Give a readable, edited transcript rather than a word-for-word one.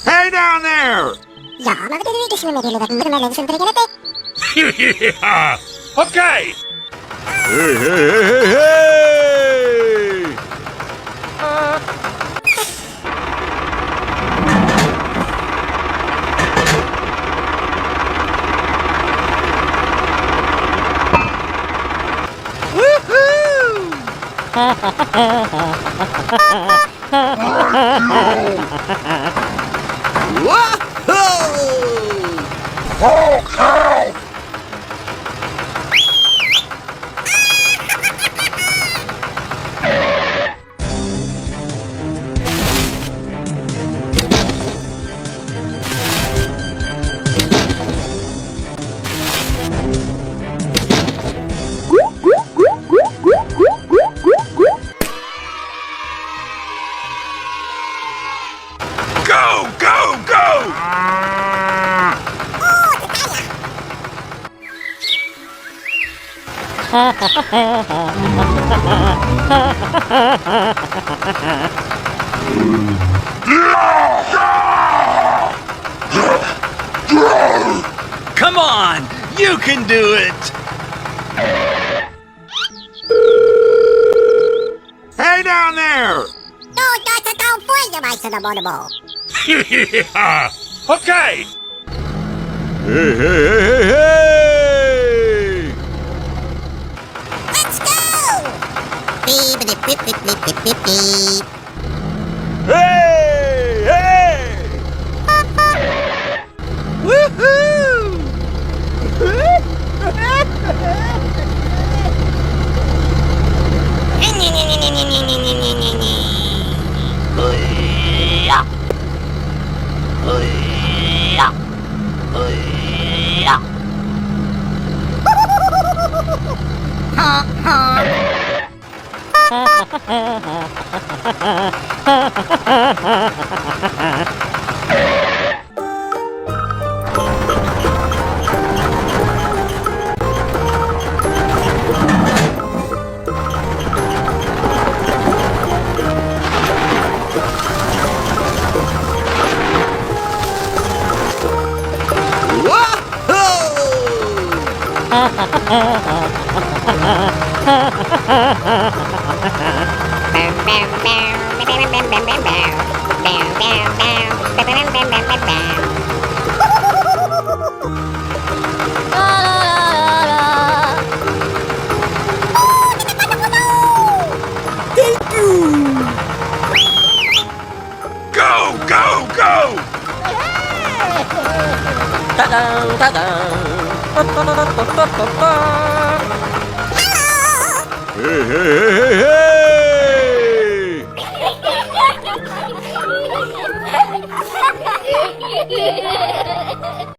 Hey down there! Ja, maar we kunnen met jullie dat moeten mensen drinken. Yeah! Okay! Hey, hey, hey, hey, hey! Woohoo! Oh, cow! Go, go, go! Come on, you can do it! Hey down there! Yeah! Okay! Hey, hey, hey, hey, hey! Let's go! Beep, beep, beep, beep, beep, beep, beep, beep. Hey! Hey! Woohoo! Go, go, go! Ta-da, ta-da. Hey, hey, hey, hey, hey!